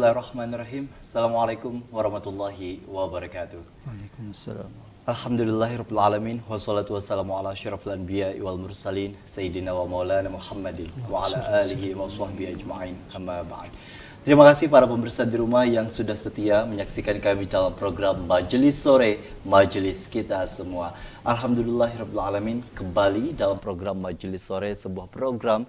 Bismillahirrahmanirrahim. Assalamualaikum warahmatullahi wabarakatuh. Waalaikumsalam. Alhamdulillahirabbil alamin wassalatu wassalamu ala asyrafil anbiya'i wal mursalin sayyidina wa maulana Muhammadin wa ala alihi wa sahbihi ajma'in. Amma ba'd. Terima kasih para pemirsa di rumah yang sudah setia menyaksikan kami dalam program Majelis Sore, Majelis Kita Semua. Alhamdulillahirabbil alamin, kembali dalam program Majelis Sore, sebuah program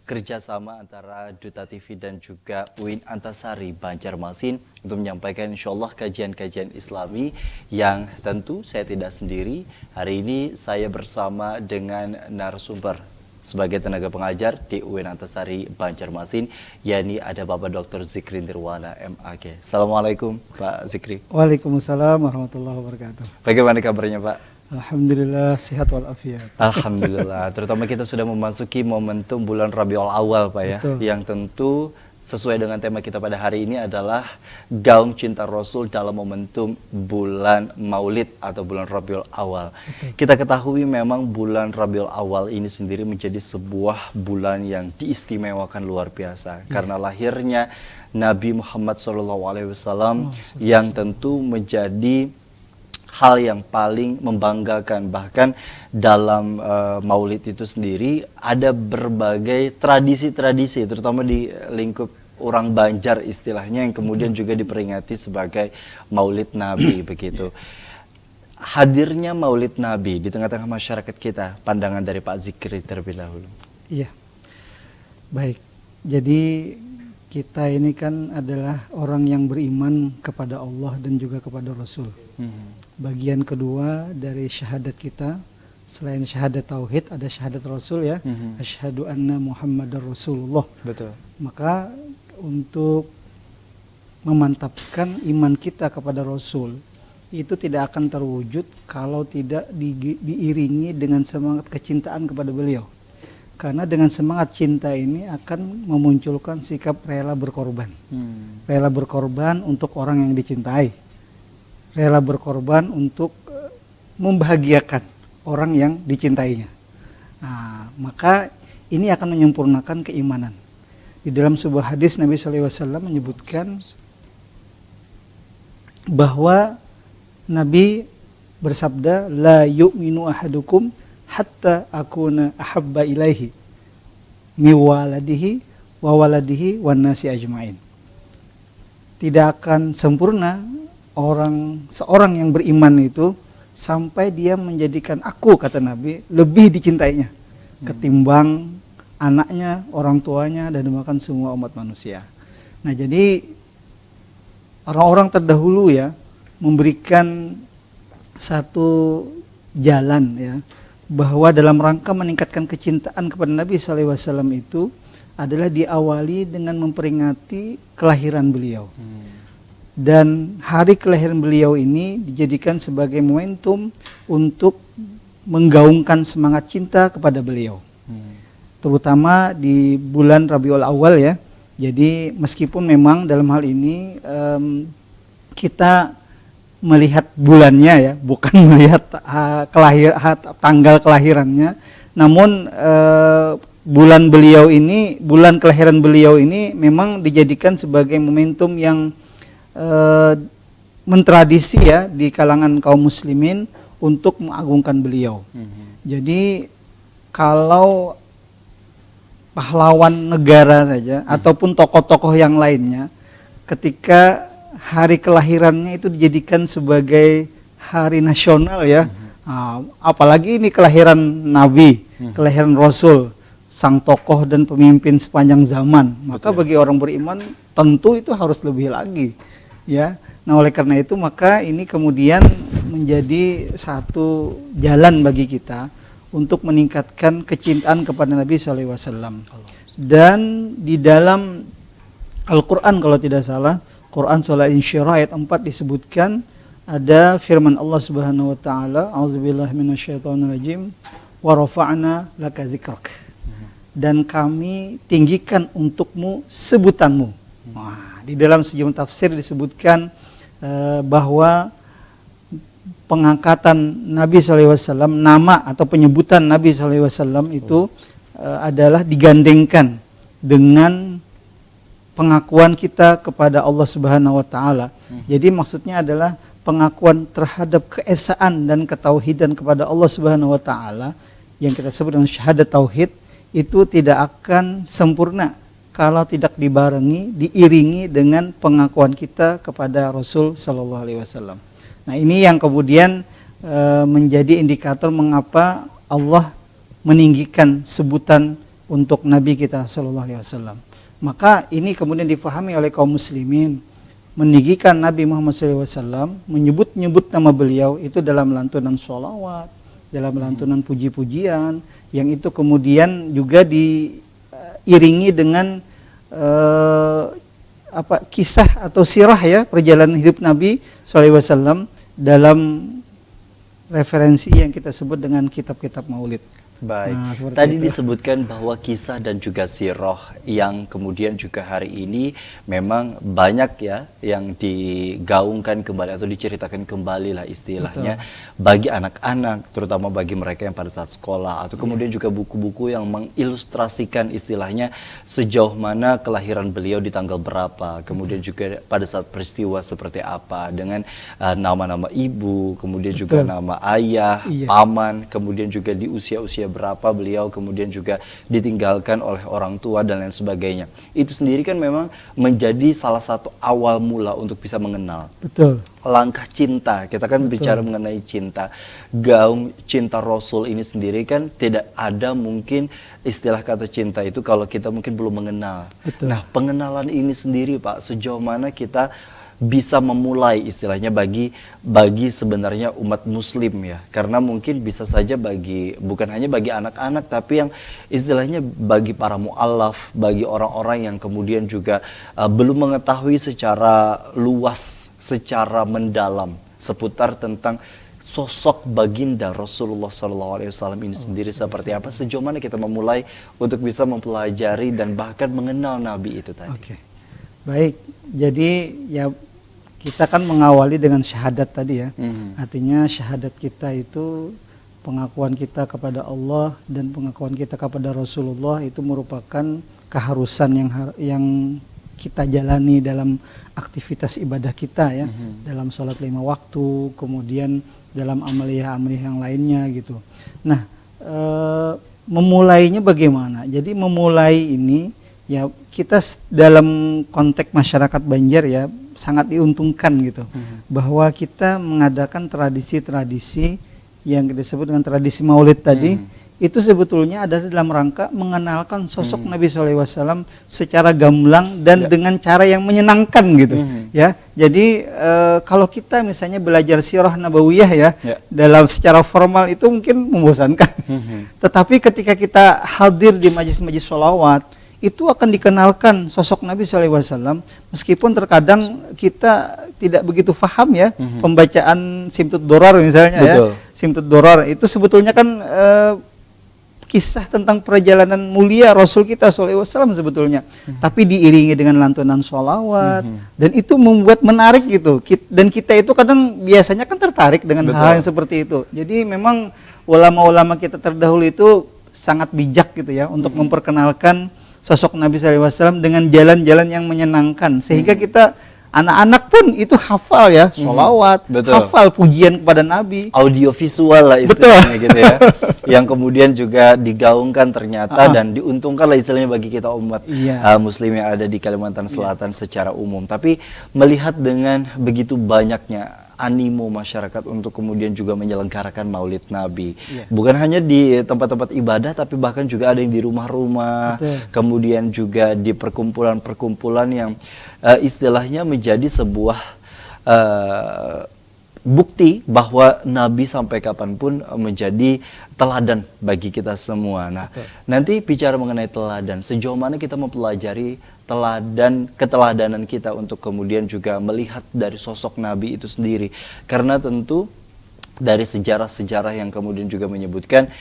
kerjasama antara Duta TV dan juga UIN Antasari Banjarmasin untuk menyampaikan insyaallah kajian-kajian Islami yang tentu saya tidak sendiri. Hari ini saya bersama dengan narasumber sebagai tenaga pengajar di UIN Antasari Banjarmasin, yakni ada Bapak Dr. Zikri Nirwana MAG. Assalamualaikum Pak Zikri. Waalaikumsalam warahmatullahi wabarakatuh. Bagaimana kabarnya Pak? Alhamdulillah sehat walafiat. Alhamdulillah, terutama kita sudah memasuki momentum bulan Rabiul Awal Pak ya. Betul. Yang tentu sesuai dengan tema kita pada hari ini adalah gaung cinta Rasul dalam momentum bulan Maulid atau bulan Rabiul Awal. Betul. Kita ketahui memang bulan Rabiul Awal ini sendiri menjadi sebuah bulan yang diistimewakan luar biasa. Karena lahirnya Nabi Muhammad SAW yang tentu menjadi hal yang paling membanggakan. Bahkan dalam Maulid itu sendiri ada berbagai tradisi-tradisi, terutama di lingkup orang Banjar istilahnya, yang kemudian juga diperingati sebagai Maulid Nabi begitu. Hadirnya Maulid Nabi di tengah-tengah masyarakat kita, pandangan dari Pak Zikri terlebih dahulu. Iya, baik. Jadi kita ini kan adalah orang yang beriman kepada Allah dan juga kepada Rasul. Bagian kedua dari syahadat kita, selain syahadat tauhid, ada syahadat Rasul ya. Asyhadu anna Muhammadar Rasulullah. Betul. Maka untuk memantapkan iman kita kepada Rasul itu tidak akan terwujud kalau tidak diiringi dengan semangat kecintaan kepada beliau. Karena dengan semangat cinta ini akan memunculkan sikap rela berkorban. Rela berkorban untuk orang yang dicintai. Rela berkorban untuk membahagiakan orang yang dicintainya. Nah, maka ini akan menyempurnakan keimanan. Di dalam sebuah hadis Nabi SAW menyebutkan bahwa Nabi bersabda, la yu'minu ahadukum hatta akuna ahabba ilaihi miwaladihi wa waladihi wan nasi ajmain. Tidak akan sempurna seorang yang beriman itu sampai dia menjadikan aku, kata Nabi, lebih dicintainya ketimbang anaknya, orang tuanya, dan bahkan semua umat manusia. Nah, jadi orang-orang terdahulu ya memberikan satu jalan ya, bahwa dalam rangka meningkatkan kecintaan kepada Nabi SAW itu adalah diawali dengan memperingati kelahiran beliau. Dan hari kelahiran beliau ini dijadikan sebagai momentum untuk menggaungkan semangat cinta kepada beliau. Terutama di bulan Rabiul Awal ya. Jadi meskipun memang dalam hal ini kita melihat bulannya ya, bukan melihat tanggal kelahirannya, namun bulan kelahiran beliau ini memang dijadikan sebagai momentum yang mentradisi ya di kalangan kaum muslimin untuk mengagungkan beliau. Jadi kalau pahlawan negara saja ataupun tokoh-tokoh yang lainnya, ketika hari kelahirannya itu dijadikan sebagai hari nasional ya, apalagi ini kelahiran Nabi, kelahiran Rasul, sang tokoh dan pemimpin sepanjang zaman, maka bagi orang beriman tentu itu harus lebih lagi. Ya, nah oleh karena itu maka ini kemudian menjadi satu jalan bagi kita untuk meningkatkan kecintaan kepada Nabi SAW. Dan di dalam Al-Quran kalau tidak salah, Quran surah Al-Insyirah ayat 4 disebutkan ada firman Allah Subhanahu Wa Taala, A'udzubillahi minasyaitonirrajim, wa rafa'na laka dzikrak. Dan kami tinggikan untukmu sebutanmu. Wah, di dalam sejumlah tafsir disebutkan bahwa pengangkatan Nabi SAW, nama atau penyebutan Nabi SAW itu adalah digandengkan dengan pengakuan kita kepada Allah Subhanahu wa taala. Jadi maksudnya adalah pengakuan terhadap keesaan dan ketauhidan kepada Allah Subhanahu wa taala yang kita sebut dengan syahadat tauhid itu tidak akan sempurna kalau tidak dibarengi, diiringi dengan pengakuan kita kepada Rasul sallallahu alaihi wasallam. Nah, ini yang kemudian menjadi indikator mengapa Allah meninggikan sebutan untuk Nabi kita sallallahu alaihi wasallam. Maka ini kemudian difahami oleh kaum muslimin, meninggikan Nabi Muhammad SAW, menyebut-nyebut nama beliau itu dalam lantunan sholawat, dalam lantunan puji-pujian, yang itu kemudian juga diiringi dengan kisah atau sirah ya, perjalanan hidup Nabi SAW dalam referensi yang kita sebut dengan kitab-kitab maulid. Baik, Nah, tadi itu disebutkan bahwa kisah dan juga sirah yang kemudian juga hari ini memang banyak ya yang digaungkan kembali atau diceritakan kembali lah istilahnya. Betul. Bagi anak-anak, terutama bagi mereka yang pada saat sekolah, atau kemudian juga buku-buku yang mengilustrasikan istilahnya sejauh mana kelahiran beliau di tanggal berapa, kemudian juga pada saat peristiwa seperti apa, dengan nama-nama ibu, kemudian juga nama ayah, paman, kemudian juga di usia-usia berapa beliau kemudian juga ditinggalkan oleh orang tua dan lain sebagainya. Itu sendiri kan memang menjadi salah satu awal mula untuk bisa mengenal. Betul. Langkah cinta, kita kan bicara mengenai cinta. Gaung cinta Rasul ini sendiri kan tidak ada mungkin istilah kata cinta itu kalau kita mungkin belum mengenal. Betul. Nah, pengenalan ini sendiri Pak, sejauh mana kita bisa memulai istilahnya bagi sebenarnya umat muslim ya, karena mungkin bisa saja bukan hanya bagi anak-anak tapi yang istilahnya bagi para mu'allaf, bagi orang-orang yang kemudian juga belum mengetahui secara luas, secara mendalam seputar tentang sosok baginda Rasulullah SAW ini sendiri seperti apa, sejauh mana kita memulai untuk bisa mempelajari dan bahkan mengenal Nabi itu tadi. Oke. Baik, jadi ya kita kan mengawali dengan syahadat tadi ya. Artinya syahadat kita itu pengakuan kita kepada Allah dan pengakuan kita kepada Rasulullah itu merupakan keharusan yang kita jalani dalam aktivitas ibadah kita ya, dalam sholat 5 waktu, kemudian dalam amaliyah-amaliyah yang lainnya gitu. Nah, memulainya bagaimana? Jadi memulai ini ya kita dalam konteks masyarakat Banjar ya sangat diuntungkan gitu, bahwa kita mengadakan tradisi-tradisi yang kita sebut dengan tradisi maulid tadi, itu sebetulnya ada dalam rangka mengenalkan sosok Nabi SAW secara gamblang dan dengan cara yang menyenangkan gitu ya. Jadi kalau kita misalnya belajar sirah nabawiyah ya, dalam secara formal itu mungkin membosankan, tetapi ketika kita hadir di majlis-majlis sholawat, itu akan dikenalkan sosok Nabi SAW, meskipun terkadang kita tidak begitu paham ya, pembacaan Simtud Dorar misalnya. Betul. Ya, Simtud Dorar itu sebetulnya kan kisah tentang perjalanan mulia Rasul kita SAW sebetulnya, tapi diiringi dengan lantunan sholawat, dan itu membuat menarik gitu, dan kita itu kadang biasanya kan tertarik dengan hal yang seperti itu. Jadi memang ulama-ulama kita terdahulu itu sangat bijak gitu ya, untuk memperkenalkan sosok Nabi SAW dengan jalan-jalan yang menyenangkan, sehingga kita anak-anak pun itu hafal ya, sholawat, hafal pujian kepada Nabi. Audio visual lah istilahnya gitu ya, yang kemudian juga digaungkan ternyata dan diuntungkan lah istilahnya bagi kita umat muslim yang ada di Kalimantan Selatan secara umum. Tapi melihat dengan begitu banyaknya animo masyarakat untuk kemudian juga menyelenggarakan Maulid Nabi, bukan hanya di tempat-tempat ibadah, tapi bahkan juga ada yang di rumah-rumah, kemudian juga di perkumpulan-perkumpulan yang istilahnya menjadi sebuah bukti bahwa Nabi sampai kapanpun menjadi teladan bagi kita semua. Nah, nanti bicara mengenai teladan, sejauh mana kita mempelajari keteladanan kita untuk kemudian juga melihat dari sosok Nabi itu sendiri. Karena tentu dari sejarah-sejarah yang kemudian juga menyebutkan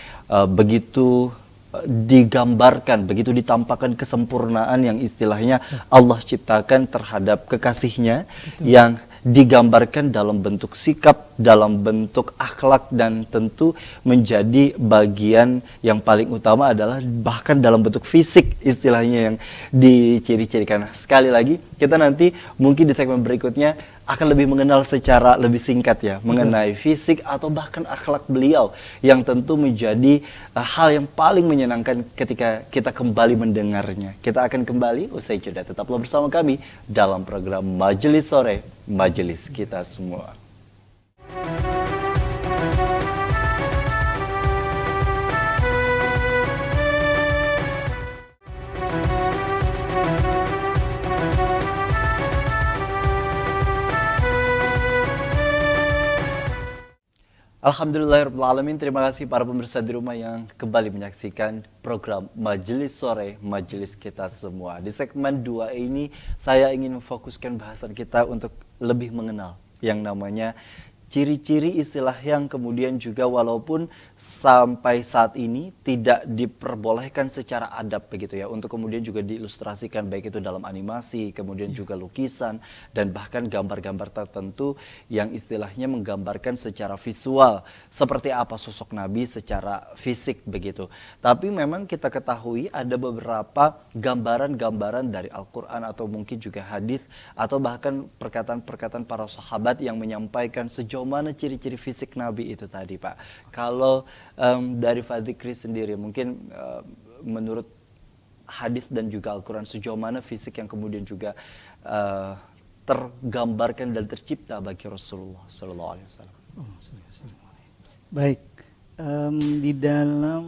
begitu digambarkan, begitu ditampakkan kesempurnaan yang istilahnya Allah ciptakan terhadap kekasihnya yang digambarkan dalam bentuk sikap, dalam bentuk akhlak, dan tentu menjadi bagian yang paling utama adalah bahkan dalam bentuk fisik istilahnya yang diciri-cirikan. Sekali lagi kita nanti mungkin di segmen berikutnya akan lebih mengenal secara lebih singkat ya mengenai fisik atau bahkan akhlak beliau yang tentu menjadi hal yang paling menyenangkan ketika kita kembali mendengarnya. Kita akan kembali usai jeda. Tetaplah bersama kami dalam program Majelis Sore, Majelis Kita Semua. Alhamdulillahirrahmanirrahim. Terima kasih para pemirsa di rumah yang kembali menyaksikan program Majelis Sore, Majelis Kita Semua. Di segmen 2 ini saya ingin memfokuskan bahasan kita untuk lebih mengenal yang namanya ciri-ciri istilah yang kemudian juga walaupun sampai saat ini tidak diperbolehkan secara adab begitu ya, untuk kemudian juga diilustrasikan baik itu dalam animasi, kemudian juga lukisan dan bahkan gambar-gambar tertentu yang istilahnya menggambarkan secara visual seperti apa sosok Nabi secara fisik begitu. Tapi memang kita ketahui ada beberapa gambaran-gambaran dari Al-Quran atau mungkin juga hadis atau bahkan perkataan-perkataan para sahabat yang menyampaikan sejauh mana ciri-ciri fisik Nabi itu tadi, Pak. Kalau dari Fadzikri sendiri, mungkin menurut hadis dan juga Al-Quran, sejauh mana fisik yang kemudian juga tergambarkan dan tercipta bagi Rasulullah Sallallahu Alaihi Wasallam. Baik, di dalam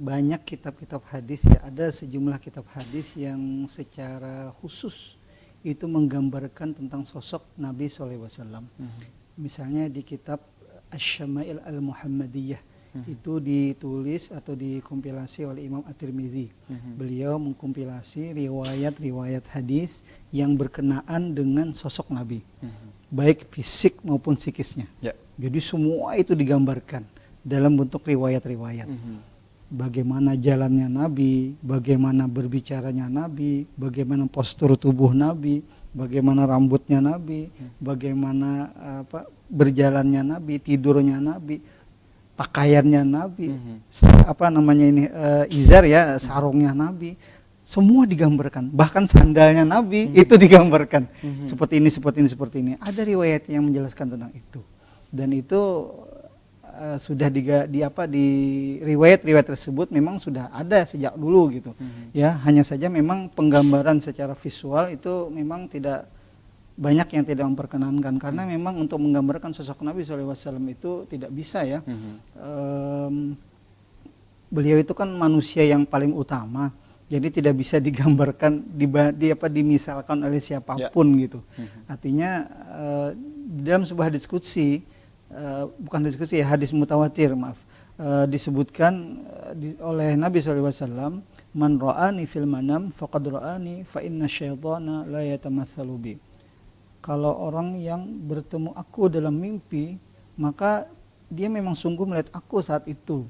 banyak kitab-kitab hadis ya, ada sejumlah kitab hadis yang secara khusus itu menggambarkan tentang sosok Nabi SAW. Misalnya di kitab Asy-Syama'il Al-Muhammadiyah, itu ditulis atau dikompilasi oleh Imam At-Tirmidzi. Beliau mengkompilasi riwayat-riwayat hadis yang berkenaan dengan sosok Nabi, baik fisik maupun psikisnya. Jadi semua itu digambarkan dalam bentuk riwayat-riwayat. Bagaimana jalannya Nabi, bagaimana berbicaranya Nabi, bagaimana postur tubuh Nabi, bagaimana rambutnya Nabi, bagaimana berjalannya Nabi, tidurnya Nabi, pakaiannya Nabi, izar ya, sarungnya Nabi, semua digambarkan. Bahkan sandalnya Nabi itu digambarkan. Seperti ini, seperti ini, seperti ini. Ada riwayat yang menjelaskan tentang itu. Dan itu sudah di riwayat-riwayat tersebut memang sudah ada sejak dulu gitu. Ya, hanya saja memang penggambaran secara visual itu memang tidak banyak yang tidak memperkenankan karena memang untuk menggambarkan sosok Nabi SAW itu tidak bisa ya. Beliau itu kan manusia yang paling utama, jadi tidak bisa digambarkan dimisalkan oleh siapapun gitu. Artinya di dalam sebuah diskusi, hadis mutawatir, disebutkan oleh Nabi SAW, man ra'ani fil manam faqad ra'ani fa inna syaitana la yatamatsalu bi. Kalau orang yang bertemu aku dalam mimpi, maka dia memang sungguh melihat aku saat itu,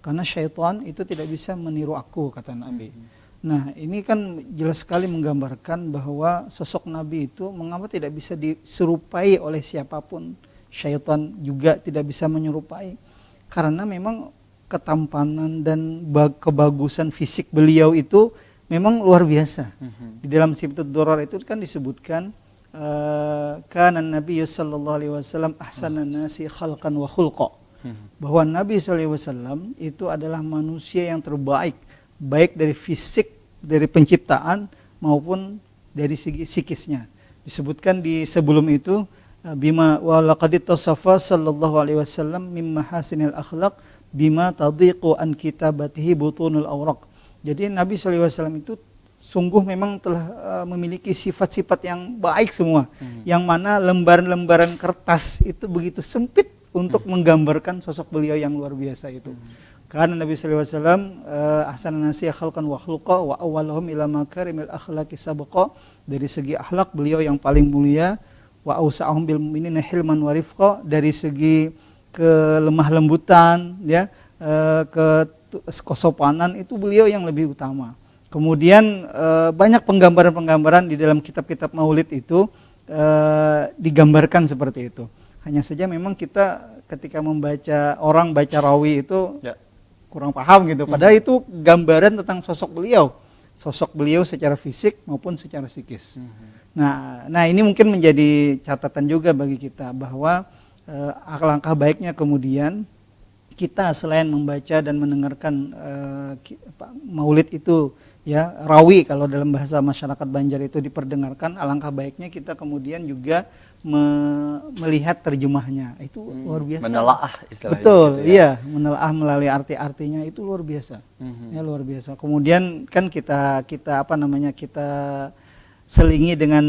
karena syaitan itu tidak bisa meniru aku, kata Nabi. Nah, ini kan jelas sekali menggambarkan bahwa sosok Nabi itu mengapa tidak bisa diserupai oleh siapapun. Syaitan juga tidak bisa menyerupai, karena memang ketampanan dan kebagusan fisik beliau itu memang luar biasa. Di dalam Sifat Durar itu kan disebutkan kana Nabi sallallahu alaihi wasallam ahsanan nasi khalqan wa khulqa, bahwa Nabi sallallahu alaihi wasallam itu adalah manusia yang terbaik, baik dari fisik, dari penciptaan maupun dari segi psikisnya. Disebutkan di sebelum itu, bima wa laqad tasafa sallallahu alaihi wasallam mimma hasinil akhlaq bima tadhiqu an kitabatihi butunul awraq. Jadi Nabi sallallahu alaihi wasallam itu sungguh memang telah memiliki sifat-sifat yang baik semua, yang mana lembaran-lembaran kertas itu begitu sempit untuk menggambarkan sosok beliau yang luar biasa itu. Karena Nabi sallallahu alaihi wasallam ahsanan nasi khalqan wa khuluqa wa awwaluhum ila makarimil akhlaqi sabqa, dari segi akhlak beliau yang paling mulia, wa ausa'ahum bil mu'minina hilman wa rifqa, dari segi kelemah lembutan ya, kesopanan itu beliau yang lebih utama. Kemudian banyak penggambaran-penggambaran di dalam kitab-kitab Maulid itu digambarkan seperti itu. Hanya saja memang kita ketika membaca, orang baca rawi itu Ya. kurang paham gitu. Padahal itu gambaran tentang sosok beliau secara fisik maupun secara psikis. Nah ini mungkin menjadi catatan juga bagi kita bahwa alangkah baiknya kemudian kita selain membaca dan mendengarkan maulid itu, ya rawi kalau dalam bahasa masyarakat Banjar itu diperdengarkan, alangkah baiknya kita kemudian juga melihat terjemahnya. Itu luar biasa. Menelaah istilahnya. Betul, gitu ya. iya, menelaah melalui arti-artinya itu luar biasa. Ya luar biasa. Kemudian kan kita selingi dengan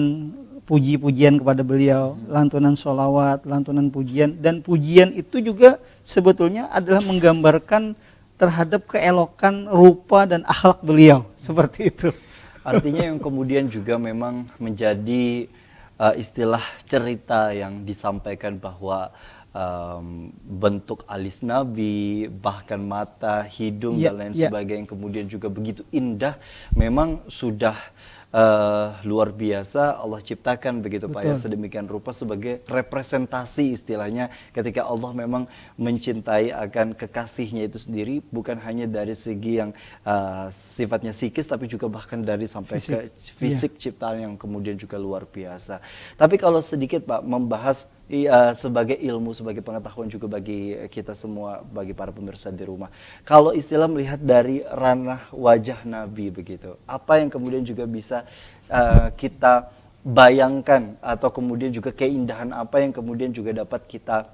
puji-pujian kepada beliau, lantunan sholawat, lantunan pujian, dan pujian itu juga sebetulnya adalah menggambarkan terhadap keelokan rupa dan akhlak beliau, seperti itu. Artinya yang kemudian juga memang menjadi istilah cerita yang disampaikan bahwa bentuk alis Nabi, bahkan mata, hidung dan lain sebagainya yang kemudian juga begitu indah, memang sudah luar biasa Allah ciptakan begitu Pak ya, sedemikian rupa sebagai representasi istilahnya ketika Allah memang mencintai akan kekasihnya itu sendiri, bukan hanya dari segi yang sifatnya psikis tapi juga bahkan dari sampai ke fisik ciptaan yang kemudian juga luar biasa. Tapi kalau sedikit Pak membahas sebagai ilmu, sebagai pengetahuan juga bagi kita semua, bagi para pemirsa di rumah. Kalau istilah melihat dari ranah wajah Nabi begitu, apa yang kemudian juga bisa kita bayangkan atau kemudian juga keindahan apa yang kemudian juga dapat kita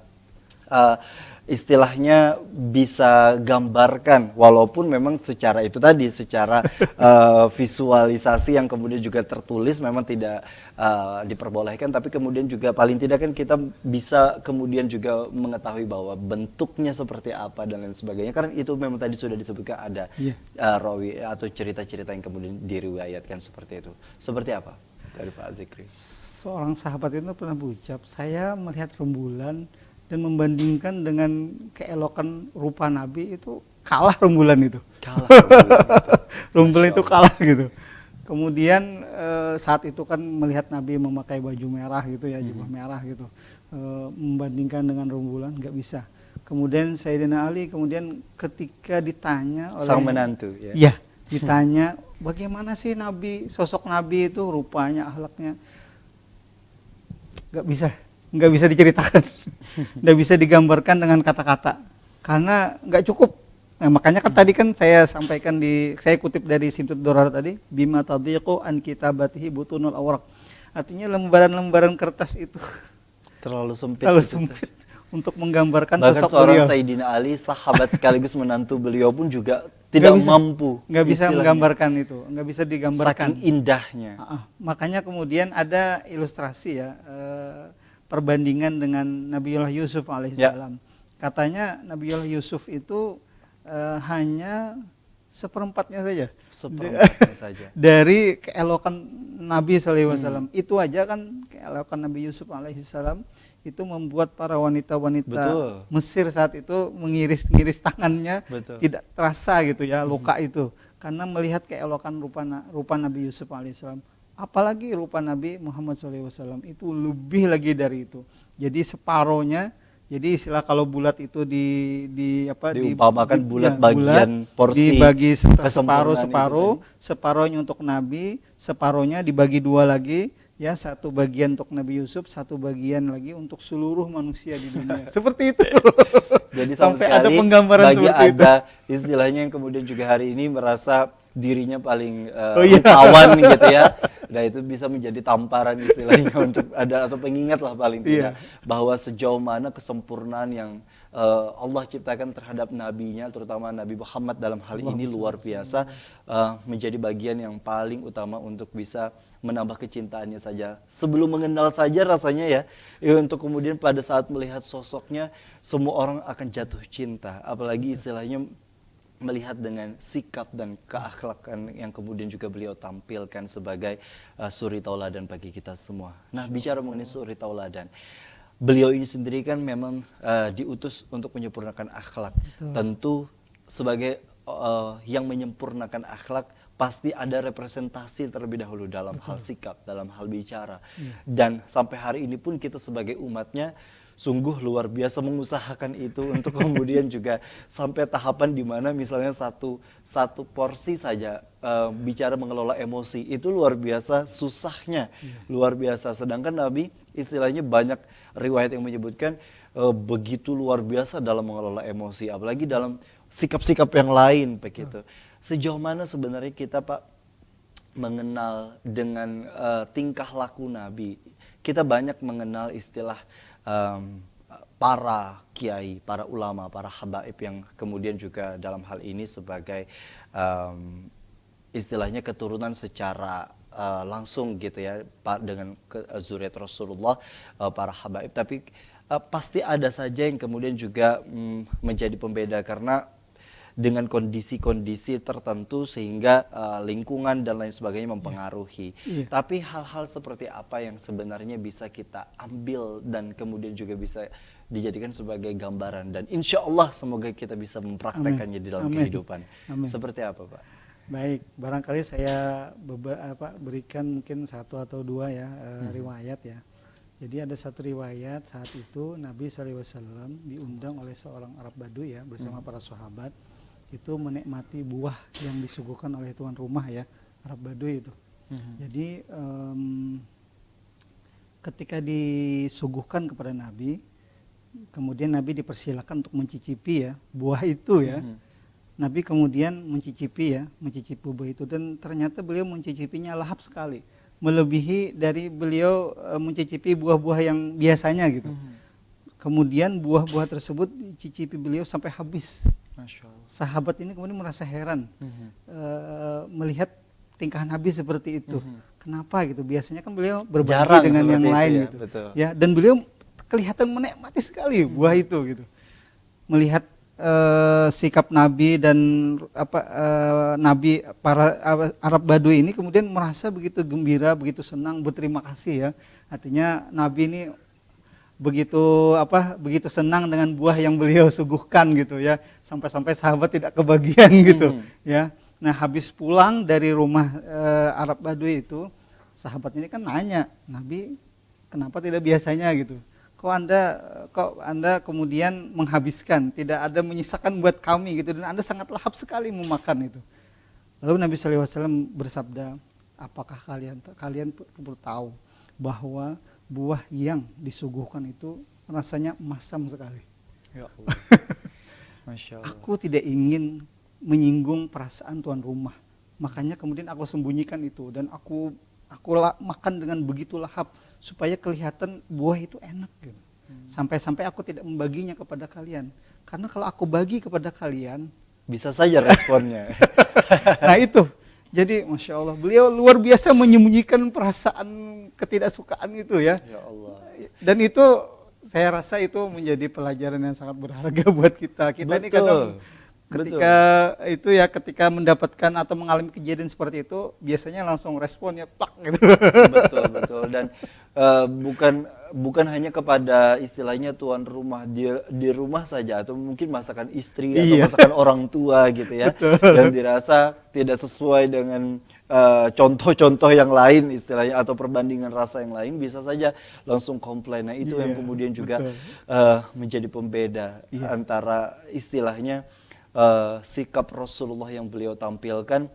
istilahnya bisa gambarkan, walaupun memang secara itu tadi, secara visualisasi yang kemudian juga tertulis memang tidak diperbolehkan, tapi kemudian juga paling tidak kan kita bisa kemudian juga mengetahui bahwa bentuknya seperti apa dan lain sebagainya, karena itu memang tadi sudah disebutkan ada rawi atau cerita-cerita yang kemudian diriwayatkan seperti itu. Seperti apa dari Pak Zikri? Seorang sahabat itu pernah berucap, saya melihat rembulan dan membandingkan dengan keelokan rupa Nabi, itu kalah rembulan itu. Kalah rembulan itu kalah gitu. Kemudian saat itu kan melihat Nabi memakai baju merah gitu ya, jubah merah gitu. Membandingkan dengan rembulan nggak bisa. Kemudian Sayyidina Ali kemudian ketika ditanya oleh sang menantu ya, ditanya bagaimana sih Nabi, sosok Nabi itu, rupanya, akhlaknya, nggak bisa diceritakan, nggak bisa digambarkan dengan kata-kata, karena nggak cukup. Nah, makanya kan tadi kan saya sampaikan saya kutip dari Simtud Dorar tadi, bima tadhiqu an kitabatihi butunul awraq. Artinya lembaran-lembaran kertas itu terlalu sempit. Untuk menggambarkan bahkan sosok seorang beliau. Sayyidina Ali, sahabat sekaligus menantu beliau pun juga tidak mampu. Nggak bisa menggambarkan itu, nggak bisa digambarkan. Saking indahnya. Makanya kemudian ada ilustrasi ya, perbandingan dengan Nabiullah Yusuf alaihissalam. Katanya Nabiullah Yusuf itu hanya seperempatnya saja dari keelokan Nabi SAW. Itu aja kan keelokan Nabi Yusuf alaihissalam itu membuat para wanita-wanita Mesir saat itu mengiris-ngiris tangannya. Tidak terasa gitu ya luka itu, karena melihat keelokan rupa Nabi Yusuf alaihissalam. Apalagi rupa Nabi Muhammad SAW itu lebih lagi dari itu. Jadi separohnya, jadi istilah kalau bulat itu diumpamakan bulat bagian porsi, dibagi separuh, separohnya untuk Nabi, separohnya dibagi dua lagi, ya, satu bagian untuk Nabi Yusuf, satu bagian lagi untuk seluruh manusia di dunia. Seperti itu. Jadi sampai ada penggambaran bagi seperti itu. ada istilahnya yang kemudian juga hari ini merasa dirinya paling kawan gitu ya. Nah itu bisa menjadi tamparan istilahnya untuk ada atau pengingat lah paling tidak bahwa sejauh mana kesempurnaan yang Allah ciptakan terhadap nabinya, terutama Nabi Muhammad dalam hal ini luar biasa, menjadi bagian yang paling utama untuk bisa menambah kecintaannya saja. Sebelum mengenal saja rasanya ya untuk kemudian pada saat melihat sosoknya semua orang akan jatuh cinta, apalagi istilahnya melihat dengan sikap dan keakhlakan yang kemudian juga beliau tampilkan sebagai suri tauladan bagi kita semua. Nah, bicara mengenai suri tauladan, beliau ini sendiri kan memang diutus untuk menyempurnakan akhlak. Tentu sebagai yang menyempurnakan akhlak pasti ada representasi terlebih dahulu dalam hal sikap, dalam hal bicara. Dan sampai hari ini pun kita sebagai umatnya sungguh luar biasa mengusahakan itu untuk kemudian juga sampai tahapan di mana misalnya satu porsi saja bicara mengelola emosi itu luar biasa susahnya, luar biasa. Sedangkan Nabi istilahnya banyak riwayat yang menyebutkan begitu luar biasa dalam mengelola emosi, apalagi dalam sikap-sikap yang lain begitu. Sejauh mana sebenarnya kita Pak mengenal dengan tingkah laku Nabi? Kita banyak mengenal istilah para kiai, para ulama, para habaib yang kemudian juga dalam hal ini sebagai istilahnya keturunan secara langsung gitu ya dengan zuriat Rasulullah, para habaib. Tapi pasti ada saja yang kemudian juga menjadi pembeda karena dengan kondisi-kondisi tertentu sehingga lingkungan dan lain sebagainya mempengaruhi. Tapi hal-hal seperti apa yang sebenarnya bisa kita ambil dan kemudian juga bisa dijadikan sebagai gambaran dan insya Allah semoga kita bisa mempraktekannya di dalam kehidupan. Seperti apa Pak? Baik, barangkali saya berikan mungkin satu atau dua ya riwayat ya. Jadi ada satu riwayat saat itu Nabi SAW diundang oleh seorang Arab Baduy ya bersama para sahabat. Itu menikmati buah yang disuguhkan oleh tuan rumah ya, Arab Baduy itu. Jadi ketika disuguhkan kepada Nabi, kemudian Nabi dipersilakan untuk mencicipi ya buah itu ya. Nabi kemudian mencicipi buah itu dan ternyata beliau mencicipinya lahap sekali, melebihi dari beliau mencicipi buah-buah yang biasanya gitu. Kemudian buah-buah tersebut dicicipi beliau sampai habis. Masya Allah. Sahabat ini kemudian merasa heran melihat tingkah Nabi seperti itu. Kenapa gitu? Biasanya kan beliau berbagi Jarang dengan yang lain ya, gitu. Betul. Ya, dan beliau kelihatan menikmati sekali buah itu gitu. Melihat sikap Nabi dan Nabi para Arab Baduy ini kemudian merasa begitu gembira, begitu senang, berterima kasih ya. Artinya Nabi ini begitu senang dengan buah yang beliau suguhkan gitu ya, sampai-sampai sahabat tidak kebagian gitu ya. Nah, habis pulang dari rumah Arab Baduy itu, sahabat ini kan nanya, Nabi kenapa tidak biasanya gitu? Kok anda kemudian menghabiskan, tidak ada menyisakan buat kami gitu, dan Anda sangat lahap sekali memakan itu. Lalu Nabi SAW bersabda, apakah kalian perlu tahu bahwa buah yang disuguhkan itu rasanya masam sekali. Ya Allah. Masya Allah. Aku tidak ingin menyinggung perasaan tuan rumah, makanya kemudian aku sembunyikan itu dan aku makan dengan begitu lahap supaya kelihatan buah itu enak gitu. Sampai-sampai aku tidak membaginya kepada kalian, karena kalau aku bagi kepada kalian bisa saja responnya. Nah itu, jadi Masya Allah, beliau luar biasa menyembunyikan perasaan ketidaksukaan itu ya. Ya Allah. Dan itu saya rasa itu menjadi pelajaran yang sangat berharga buat kita. Kita ini kadang ketika mendapatkan atau mengalami kejadian seperti itu biasanya langsung responnya plak gitu. Betul. Dan bukan hanya kepada istilahnya tuan rumah di rumah saja atau mungkin masakan istri atau masakan orang tua gitu ya. Yang dirasa tidak sesuai dengan contoh-contoh yang lain istilahnya atau perbandingan rasa yang lain, bisa saja langsung komplain. Nah itu yang kemudian juga menjadi pembeda antara istilahnya sikap Rasulullah yang beliau tampilkan.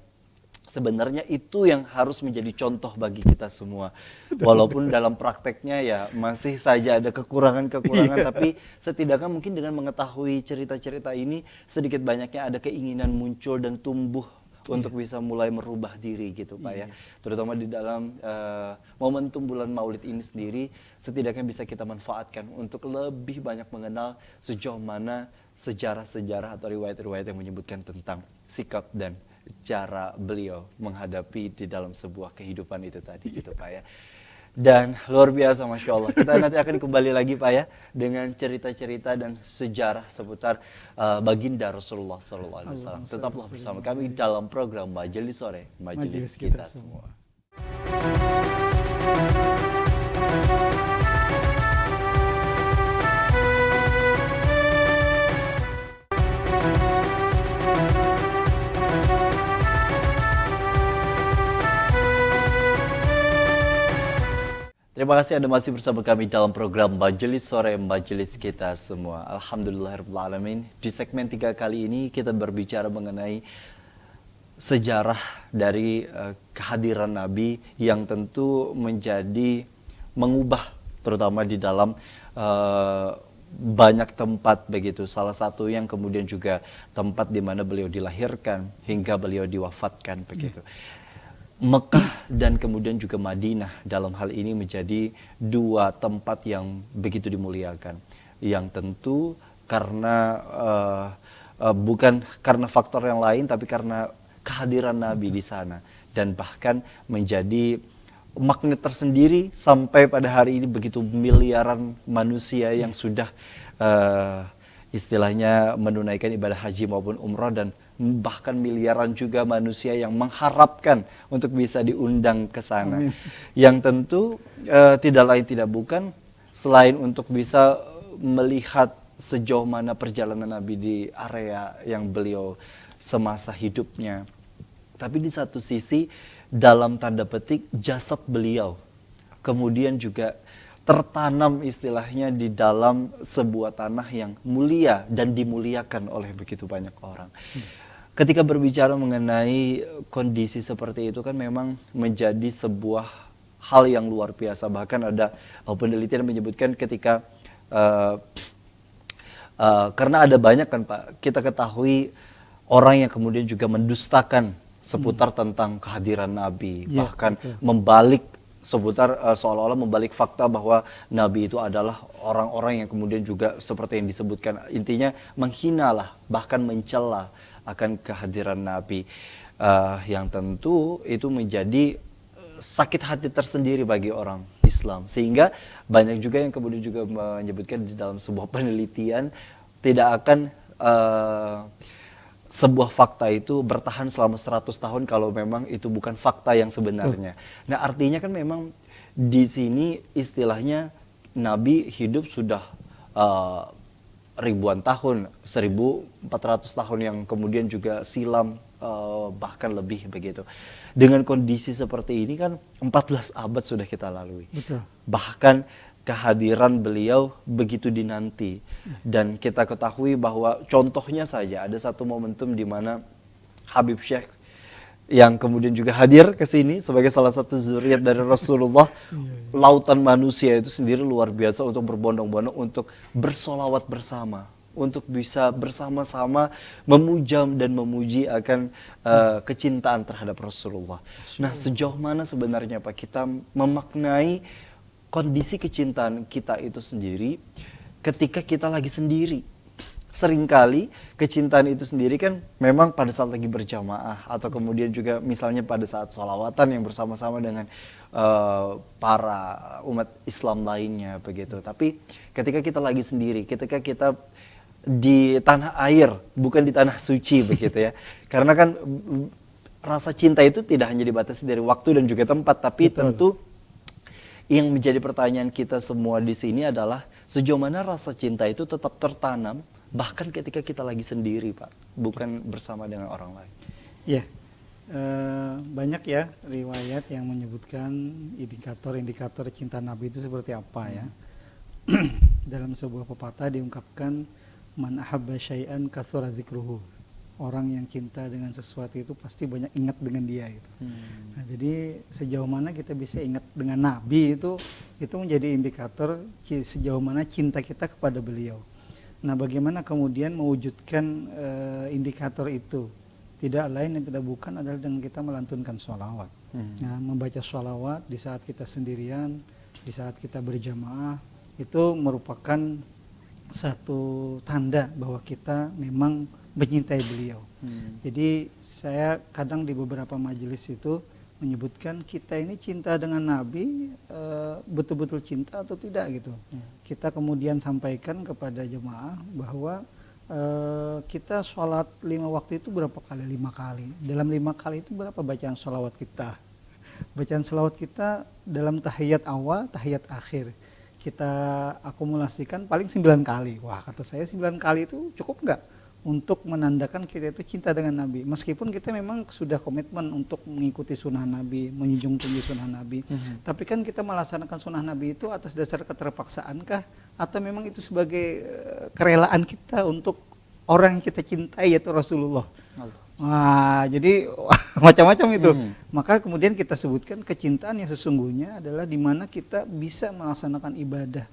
Sebenarnya itu yang harus menjadi contoh bagi kita semua. Walaupun dalam prakteknya ya masih saja ada kekurangan-kekurangan, tapi setidaknya mungkin dengan mengetahui cerita-cerita ini sedikit banyaknya ada keinginan muncul dan tumbuh untuk bisa mulai merubah diri gitu Pak ya. Terutama di dalam momentum bulan Maulid ini sendiri, setidaknya bisa kita manfaatkan untuk lebih banyak mengenal sejauh mana sejarah-sejarah atau riwayat-riwayat yang menyebutkan tentang sikap dan cara beliau menghadapi di dalam sebuah kehidupan itu tadi gitu Pak ya. Dan luar biasa Masya Allah, kita nanti akan kembali lagi Pak ya dengan cerita-cerita dan sejarah seputar baginda Rasulullah SAW. Tetaplah bersama kami dalam program Majelis Sore, Majelis kita semua. Terima kasih Anda masih bersama kami dalam program Majelis Sore Majelis Kita Semua. Alhamdulillahirrahmanirrahim. Di segmen 3 kali ini kita berbicara mengenai sejarah dari kehadiran Nabi yang tentu menjadi mengubah terutama di dalam banyak tempat begitu. Salah satu yang kemudian juga tempat di mana beliau dilahirkan hingga beliau diwafatkan begitu. Mekah dan kemudian juga Madinah dalam hal ini menjadi dua tempat yang begitu dimuliakan, yang tentu karena bukan karena faktor yang lain tapi karena kehadiran Nabi di sana, dan bahkan menjadi magnet tersendiri sampai pada hari ini begitu miliaran manusia yang sudah istilahnya menunaikan ibadah haji maupun umrah, dan bahkan miliaran juga manusia yang mengharapkan untuk bisa diundang ke sana. Amin. Yang tentu tidak lain tidak bukan selain untuk bisa melihat sejauh mana perjalanan Nabi di area yang beliau semasa hidupnya. Tapi di satu sisi dalam tanda petik jasad beliau kemudian juga tertanam istilahnya di dalam sebuah tanah yang mulia dan dimuliakan oleh begitu banyak orang. Ketika berbicara mengenai kondisi seperti itu kan memang menjadi sebuah hal yang luar biasa. Bahkan ada penelitian menyebutkan ketika karena ada banyak kan Pak, kita ketahui orang yang kemudian juga mendustakan seputar tentang kehadiran Nabi, bahkan membalik seputar seolah-olah membalik fakta bahwa Nabi itu adalah orang-orang yang kemudian juga seperti yang disebutkan, intinya menghinalah bahkan mencela akan kehadiran Nabi, yang tentu itu menjadi sakit hati tersendiri bagi orang Islam, sehingga banyak juga yang kemudian juga menyebutkan di dalam sebuah penelitian tidak akan sebuah fakta itu bertahan selama 100 tahun kalau memang itu bukan fakta yang sebenarnya. Nah, artinya kan memang di sini istilahnya Nabi hidup sudah ribuan tahun, 1400 tahun yang kemudian juga silam, bahkan lebih begitu. Dengan kondisi seperti ini kan 14 abad sudah kita lalui. Betul. Bahkan kehadiran beliau begitu dinanti, dan kita ketahui bahwa contohnya saja ada satu momentum di mana Habib Syekh yang kemudian juga hadir ke sini sebagai salah satu zuriat dari Rasulullah, lautan manusia itu sendiri luar biasa untuk berbondong-bondong untuk bersolawat bersama, untuk bisa bersama-sama memujam dan memuji akan kecintaan terhadap Rasulullah. Nah, sejauh mana sebenarnya Pak kita memaknai kondisi kecintaan kita itu sendiri ketika kita lagi sendiri? Seringkali kecintaan itu sendiri kan memang pada saat lagi berjamaah, atau kemudian juga misalnya pada saat sholawatan yang bersama-sama dengan para umat Islam lainnya begitu. Tapi ketika kita lagi sendiri, ketika kita di tanah air bukan di tanah suci begitu ya, karena kan rasa cinta itu tidak hanya dibatasi dari waktu dan juga tempat, tapi tentu yang menjadi pertanyaan kita semua di sini adalah sejauh mana rasa cinta itu tetap tertanam bahkan ketika kita lagi sendiri Pak, bukan bersama dengan orang lain. Ya, banyak ya riwayat yang menyebutkan indikator-indikator cinta Nabi itu seperti apa ya. Dalam sebuah pepatah diungkapkan, man ahabba syai'an katsura zikruhu. Orang yang cinta dengan sesuatu itu pasti banyak ingat dengan dia gitu. Nah, jadi sejauh mana kita bisa ingat dengan Nabi itu menjadi indikator sejauh mana cinta kita kepada beliau. Nah, bagaimana kemudian mewujudkan indikator itu? Tidak lain dan tidak bukan adalah dengan kita melantunkan sholawat. Nah, membaca sholawat di saat kita sendirian, di saat kita berjamaah, itu merupakan satu tanda bahwa kita memang mencintai beliau. Jadi saya kadang di beberapa majelis itu menyebutkan kita ini cinta dengan Nabi, betul-betul cinta atau tidak gitu. Kita kemudian sampaikan kepada jemaah bahwa kita sholat 5 waktu itu berapa kali? 5 kali. Dalam 5 kali itu berapa bacaan sholawat kita? Bacaan sholawat kita dalam tahiyat awal, tahiyat akhir kita akumulasikan paling 9 kali. Wah, kata saya 9 kali itu cukup nggak untuk menandakan kita itu cinta dengan Nabi. Meskipun kita memang sudah komitmen untuk mengikuti sunnah Nabi, menjunjung tinggi sunnah Nabi. Tapi kan kita melaksanakan sunnah Nabi itu atas dasar keterpaksaankah? Atau memang itu sebagai kerelaan kita untuk orang yang kita cintai, yaitu Rasulullah. Nah, jadi macam-macam itu. Maka kemudian kita sebutkan kecintaan yang sesungguhnya adalah di mana kita bisa melaksanakan ibadah,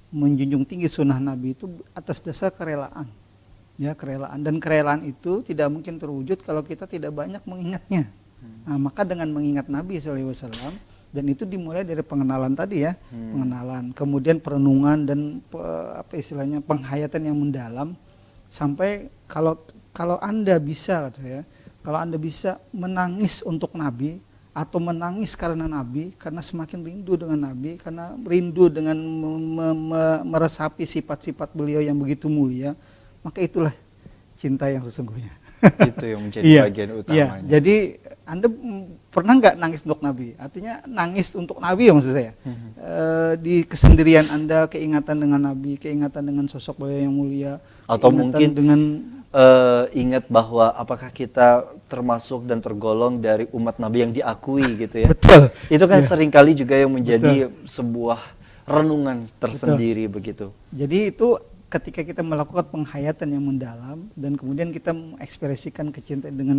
menjunjung tinggi sunnah Nabi itu atas dasar kerelaan. Ya, kerelaan, dan kerelaan itu tidak mungkin terwujud kalau kita tidak banyak mengingatnya. Nah, maka dengan mengingat Nabi SAW, dan itu dimulai dari pengenalan tadi ya, pengenalan, kemudian perenungan dan istilahnya penghayatan yang mendalam, sampai kalau Anda bisa, kalau Anda bisa menangis untuk Nabi atau menangis karena Nabi, karena semakin rindu dengan Nabi, karena rindu dengan meresapi sifat-sifat beliau yang begitu mulia, maka itulah cinta yang sesungguhnya. Itu yang menjadi bagian utamanya. Jadi Anda pernah nggak nangis untuk Nabi? Artinya nangis untuk Nabi ya maksud saya. Di kesendirian Anda, keingatan dengan Nabi, keingatan dengan sosok beliau yang mulia, atau mungkin dengan ingat bahwa apakah kita termasuk dan tergolong dari umat Nabi yang diakui gitu ya. Betul. Itu kan seringkali juga yang menjadi sebuah renungan tersendiri begitu. Jadi itu ketika kita melakukan penghayatan yang mendalam dan kemudian kita mengekspresikan kecintaan dengan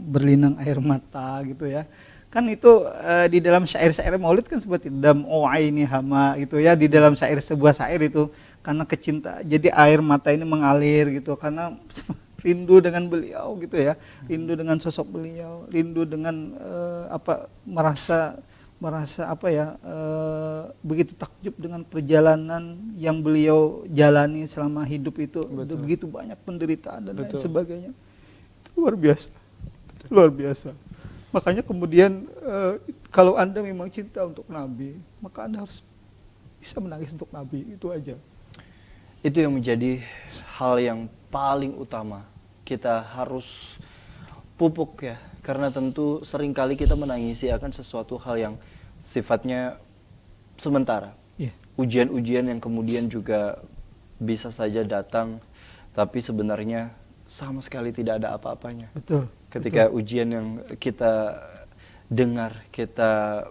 berlinang air mata gitu ya. Kan itu di dalam syair-syair Maulid kan seperti dam'u aini hama gitu ya, di dalam sebuah syair itu karena kecintaan. Jadi air mata ini mengalir gitu karena rindu dengan beliau gitu ya. Rindu dengan sosok beliau, rindu dengan merasa begitu takjub dengan perjalanan yang beliau jalani selama hidup itu. Begitu banyak penderitaan dan lain sebagainya. Itu luar biasa. Makanya kemudian kalau Anda memang cinta untuk Nabi, maka Anda harus bisa menangis untuk Nabi, itu aja. Itu yang menjadi hal yang paling utama kita harus pupuk ya, karena tentu seringkali kita menangisi akan sesuatu hal yang sifatnya sementara. Ujian-ujian yang kemudian juga bisa saja datang, tapi sebenarnya sama sekali tidak ada apa-apanya. Betul. Ketika ujian yang kita dengar, kita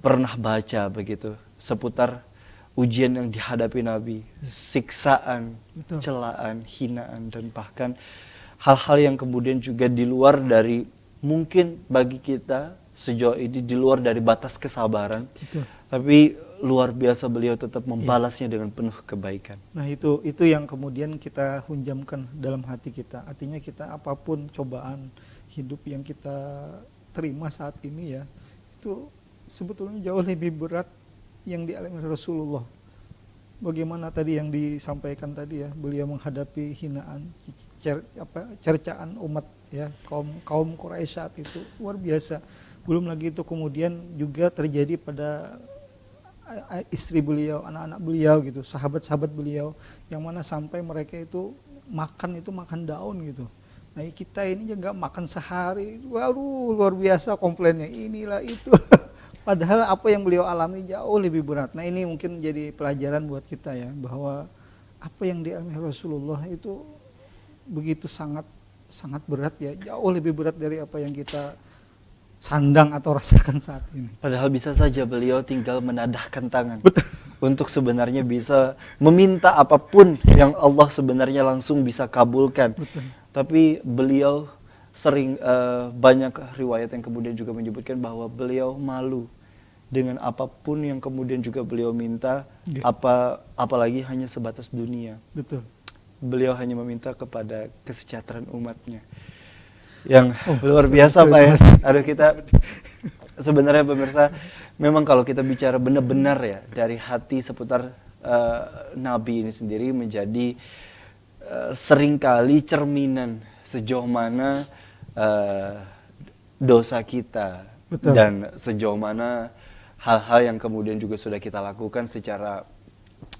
pernah baca begitu, seputar ujian yang dihadapi Nabi, siksaan, celaan, hinaan, dan bahkan hal-hal yang kemudian juga di luar dari mungkin bagi kita sejauh ini di luar dari batas kesabaran. Tapi luar biasa beliau tetap membalasnya dengan penuh kebaikan. Nah itu yang kemudian kita hunjamkan dalam hati kita. Artinya kita apapun cobaan hidup yang kita terima saat ini ya, itu sebetulnya jauh lebih berat yang dialami Rasulullah. Bagaimana tadi yang disampaikan tadi ya, beliau menghadapi hinaan, cercaan umat ya, kaum Quraisy saat itu luar biasa. Belum lagi itu kemudian juga terjadi pada istri beliau, anak-anak beliau gitu, sahabat-sahabat beliau, yang mana sampai mereka itu makan daun gitu. Nah kita ini juga makan sehari, waduh luar biasa komplainnya, inilah itu. Padahal apa yang beliau alami jauh lebih berat. Nah ini mungkin jadi pelajaran buat kita ya, bahwa apa yang dialami Rasulullah itu begitu sangat berat ya, jauh lebih berat dari apa yang kita sandang atau rasakan saat ini. Padahal bisa saja beliau tinggal menadahkan tangan. Betul. Untuk sebenarnya bisa meminta apapun yang Allah sebenarnya langsung bisa kabulkan. Betul. Tapi beliau sering banyak riwayat yang kemudian juga menyebutkan bahwa beliau malu dengan apapun yang kemudian juga beliau minta, apalagi hanya sebatas dunia. Betul. Beliau hanya meminta kepada kesejahteraan umatnya. Yang luar biasa Pak ya. Aduh, kita sebenarnya pemirsa, memang kalau kita bicara benar-benar ya dari hati seputar Nabi ini sendiri menjadi seringkali cerminan sejauh mana dosa kita. Betul. Dan sejauh mana hal-hal yang kemudian juga sudah kita lakukan secara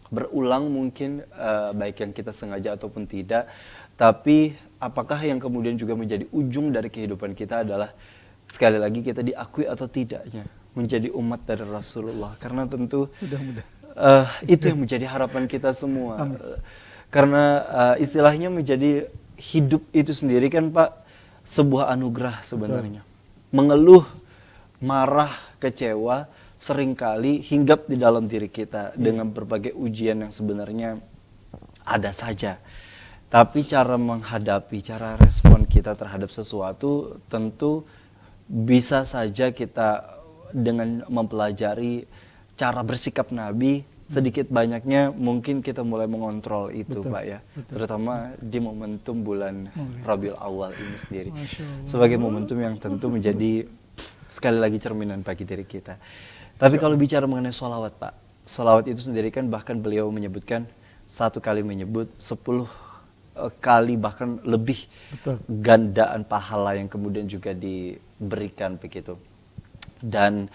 berulang mungkin, baik yang kita sengaja ataupun tidak. Tapi apakah yang kemudian juga menjadi ujung dari kehidupan kita adalah sekali lagi kita diakui atau tidaknya menjadi umat dari Rasulullah. Karena tentu itu yang menjadi harapan kita semua. Karena istilahnya menjadi hidup itu sendiri kan Pak sebuah anugerah sebenarnya. Mengeluh, marah, kecewa seringkali hinggap di dalam diri kita dengan berbagai ujian yang sebenarnya ada saja. Tapi cara menghadapi, cara respon kita terhadap sesuatu tentu bisa saja kita dengan mempelajari cara bersikap Nabi, sedikit banyaknya mungkin kita mulai mengontrol itu Pak ya. Terutama di momentum bulan Rabiul Awal ini sendiri. Sebagai momentum yang tentu menjadi sekali lagi cerminan bagi diri kita. Tapi kalau bicara mengenai sholawat Pak, sholawat itu sendiri kan bahkan beliau menyebutkan satu kali menyebut 10 kali bahkan lebih gandaan pahala yang kemudian juga diberikan begitu. Dan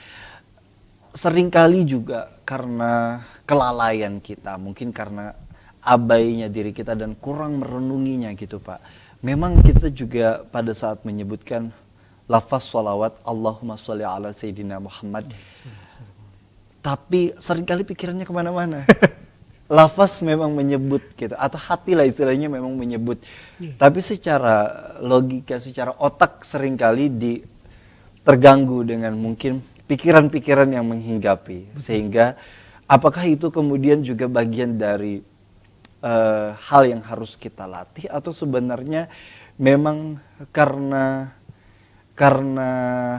seringkali juga karena kelalaian kita, mungkin karena abainya diri kita dan kurang merenunginya gitu Pak. Memang kita juga pada saat menyebutkan lafaz sholawat Allahumma sholli ala Sayyidina Muhammad, tapi seringkali pikirannya kemana-mana. Lafaz memang menyebut gitu, atau hati lah istilahnya memang menyebut. Tapi secara logika, secara otak seringkali terganggu dengan mungkin pikiran-pikiran yang menghinggapi. Sehingga apakah itu kemudian juga bagian dari hal yang harus kita latih, atau sebenarnya memang karena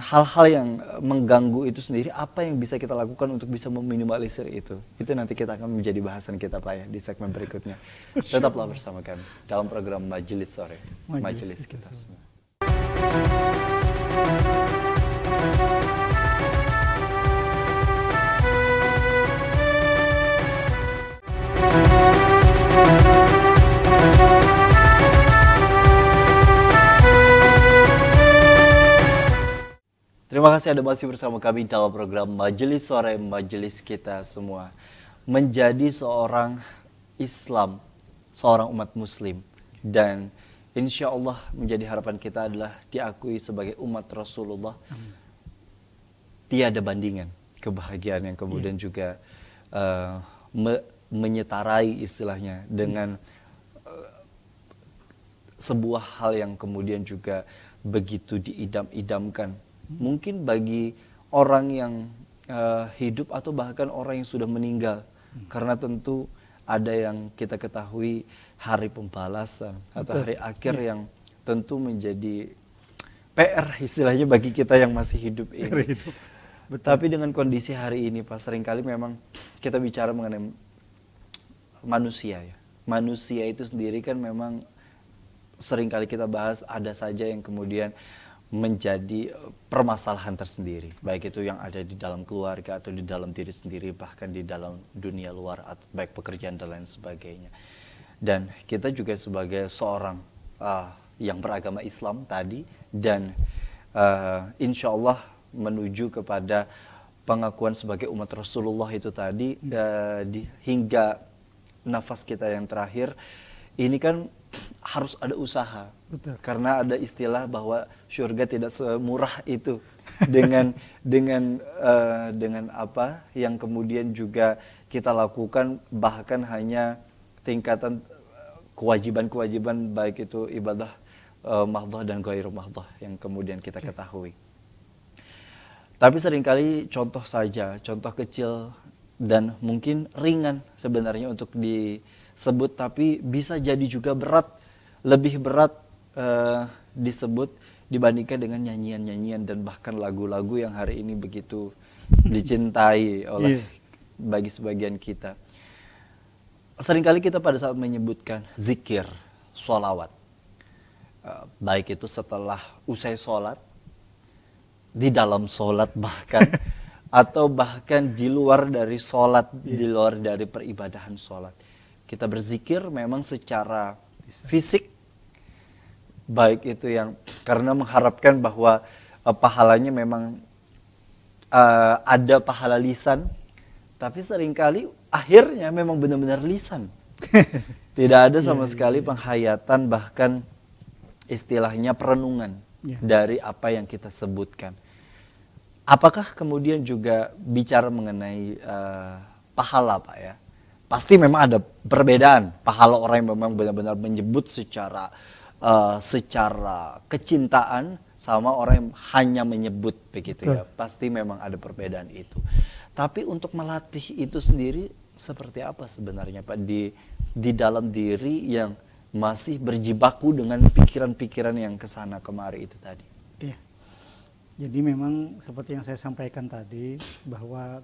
hal-hal yang mengganggu itu sendiri, apa yang bisa kita lakukan untuk bisa meminimalisir itu nanti kita akan menjadi bahasan kita Pak ya di segmen berikutnya. Tetaplah bersama kami dalam program Majelis Sore, Majelis kita semua. Terima kasih Anda masih bersama kami dalam program Majelis Sore, Majelis kita semua. Menjadi seorang Islam, seorang umat Muslim, dan insya Allah menjadi harapan kita adalah diakui sebagai umat Rasulullah. Tiada bandingan kebahagiaan yang kemudian juga menyetarai istilahnya dengan sebuah hal yang kemudian juga begitu diidam-idamkan. Mungkin bagi orang yang hidup atau bahkan orang yang sudah meninggal. Karena tentu ada yang kita ketahui hari pembalasan atau hari akhir yang tentu menjadi PR istilahnya bagi kita yang masih hidup ini. Tapi dengan kondisi hari ini Pak, seringkali memang kita bicara mengenai manusia ya. Manusia itu sendiri kan memang seringkali kita bahas ada saja yang kemudian menjadi permasalahan tersendiri, baik itu yang ada di dalam keluarga atau di dalam diri sendiri, bahkan di dalam dunia luar, atau baik pekerjaan dan lain sebagainya. Dan kita juga sebagai seorang yang beragama Islam tadi, dan insya Allah menuju kepada pengakuan sebagai umat Rasulullah itu tadi, hingga nafas kita yang terakhir, ini kan harus ada usaha. Betul. Karena ada istilah bahwa surga tidak semurah itu dengan apa yang kemudian juga kita lakukan, bahkan hanya tingkatan kewajiban-kewajiban baik itu ibadah mahdhah dan ghairu mahdhah yang kemudian kita ketahui. Tapi seringkali contoh saja, contoh kecil dan mungkin ringan sebenarnya untuk disebut, tapi bisa jadi juga berat, lebih berat disebut dibandingkan dengan nyanyian-nyanyian dan bahkan lagu-lagu yang hari ini begitu dicintai oleh bagi sebagian kita. Seringkali kita pada saat menyebutkan zikir, sholawat, baik itu setelah usai sholat, di dalam sholat bahkan, atau bahkan di luar dari sholat, di luar dari peribadahan sholat. Kita berzikir memang secara fisik, baik itu yang karena mengharapkan bahwa pahalanya memang ada pahala lisan, tapi seringkali akhirnya memang benar-benar lisan. Tidak ada sama sekali penghayatan, bahkan istilahnya perenungan dari apa yang kita sebutkan. Apakah kemudian juga bicara mengenai pahala Pak ya? Pasti memang ada perbedaan pahala orang yang memang benar-benar menyebut secara secara kecintaan sama orang yang hanya menyebut begitu ya. Pasti memang ada perbedaan itu. Tapi untuk melatih itu sendiri seperti apa sebenarnya Pak di dalam diri yang masih berjibaku dengan pikiran-pikiran yang kesana kemari itu tadi? Iya. Jadi memang seperti yang saya sampaikan tadi, bahwa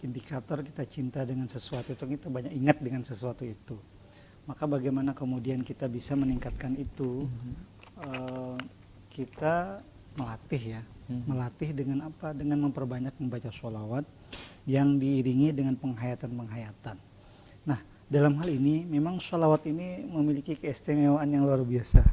indikator kita cinta dengan sesuatu itu kita banyak ingat dengan sesuatu itu. Maka bagaimana kemudian kita bisa meningkatkan itu? Kita melatih ya. Melatih dengan apa? Dengan memperbanyak membaca sholawat yang diiringi dengan penghayatan-penghayatan. Nah, dalam hal ini memang sholawat ini memiliki keistimewaan yang luar biasa.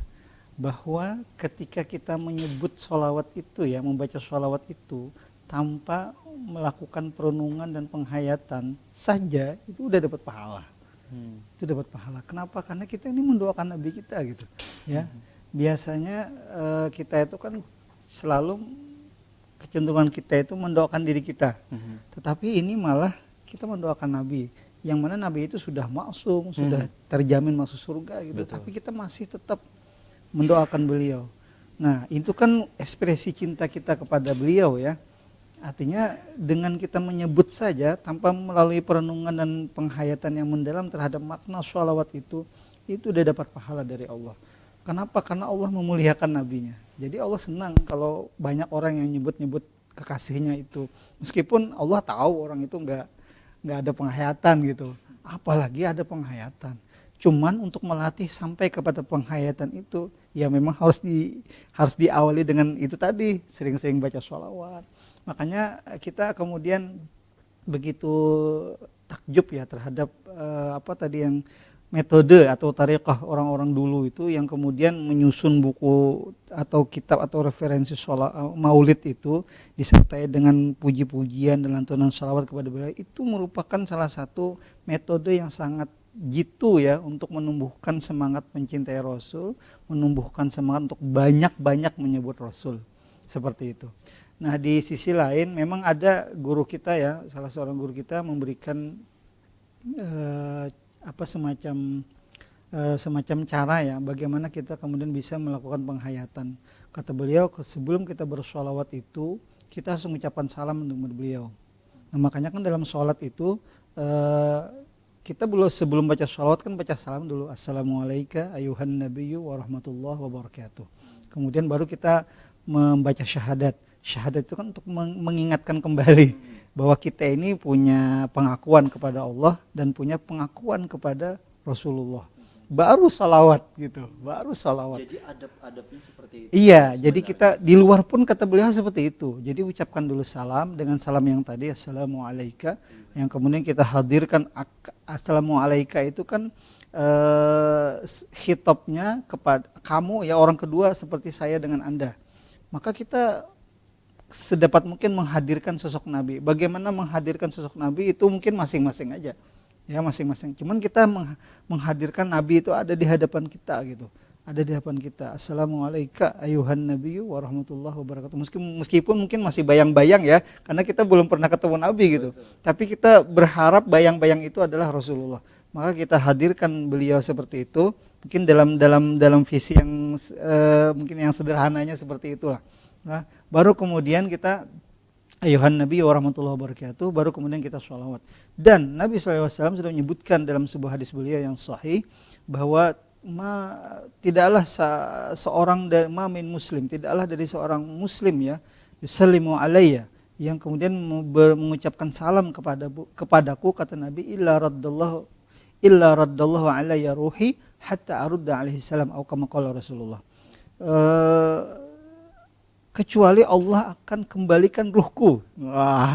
Bahwa ketika kita menyebut sholawat itu ya, membaca sholawat itu tanpa melakukan perenungan dan penghayatan saja, itu udah dapat pahala. Itu dapat pahala. Kenapa? Karena kita ini mendoakan Nabi kita gitu ya. Biasanya kita itu kan selalu kecenderungan kita itu mendoakan diri kita. Tetapi ini malah kita mendoakan Nabi, yang mana Nabi itu sudah maksum, sudah terjamin masuk surga gitu. Betul. Tapi kita masih tetap mendoakan beliau. Nah, itu kan ekspresi cinta kita kepada beliau ya. Artinya dengan kita menyebut saja tanpa melalui perenungan dan penghayatan yang mendalam terhadap makna sholawat itu udah dapat pahala dari Allah. Kenapa? Karena Allah memuliakan nabinya. Jadi Allah senang kalau banyak orang yang nyebut-nyebut kekasihnya itu. Meskipun Allah tahu orang itu nggak ada penghayatan gitu. Apalagi ada penghayatan. Cuman untuk melatih sampai kepada penghayatan itu, ya memang harus diawali dengan itu tadi, sering-sering baca sholawat. Makanya kita kemudian begitu takjub ya terhadap apa tadi yang metode atau tariqah orang-orang dulu itu yang kemudian menyusun buku atau kitab atau referensi maulid itu disertai dengan puji-pujian dan lantunan sholawat kepada beliau, itu merupakan salah satu metode yang sangat jitu ya untuk menumbuhkan semangat mencintai Rasul, menumbuhkan semangat untuk banyak-banyak menyebut Rasul, seperti itu. Nah, di sisi lain memang ada guru kita ya, salah seorang guru kita memberikan semacam cara ya bagaimana kita kemudian bisa melakukan penghayatan. Kata beliau, sebelum kita bersolawat itu kita harus mengucapkan salam untuk beliau. Nah, makanya kan dalam sholat itu kita sebelum baca sholawat kan baca salam dulu. Assalamualaikum ayuhan nabiyyu warahmatullahi wabarakatuh. Kemudian baru kita membaca syahadat. Syahadat itu kan untuk mengingatkan kembali bahwa kita ini punya pengakuan kepada Allah dan punya pengakuan kepada Rasulullah. Baru salawat gitu, baru salawat. Jadi adab-adabnya seperti itu. Iya, jadi kita di luar pun kata beliau seperti itu. Jadi ucapkan dulu salam dengan salam yang tadi assalamualaikum, yang kemudian kita hadirkan assalamualaikum itu kan khitabnya kepada kamu ya, orang kedua seperti saya dengan Anda. Maka kita sedapat mungkin menghadirkan sosok Nabi. Bagaimana menghadirkan sosok Nabi itu mungkin masing-masing aja. Ya masing-masing. Cuman kita menghadirkan Nabi itu ada di hadapan kita gitu. Ada di hadapan kita. Assalamualaikum ayuhan nabiyyu warahmatullahi wabarakatuh. Meskipun mungkin masih bayang-bayang ya, karena kita belum pernah ketemu Nabi gitu. Betul. Tapi kita berharap bayang-bayang itu adalah Rasulullah. Maka kita hadirkan beliau seperti itu. Mungkin dalam visi yang mungkin yang sederhananya seperti itulah. Nah, baru kemudian kita ayuhan nabi warahmatullahi wabarakatuh, baru kemudian kita sholawat. Dan Nabi SAW sudah menyebutkan dalam sebuah hadis beliau yang sahih bahwa tidaklah seorang dari tidaklah dari seorang muslim ya yusallimu alayya, yang kemudian mengucapkan salam kepadaku kata Nabi illa raddallahu alayya ruhi hatta arudda alaihi salam atau kama qala Rasulullah. Kecuali Allah akan kembalikan ruhku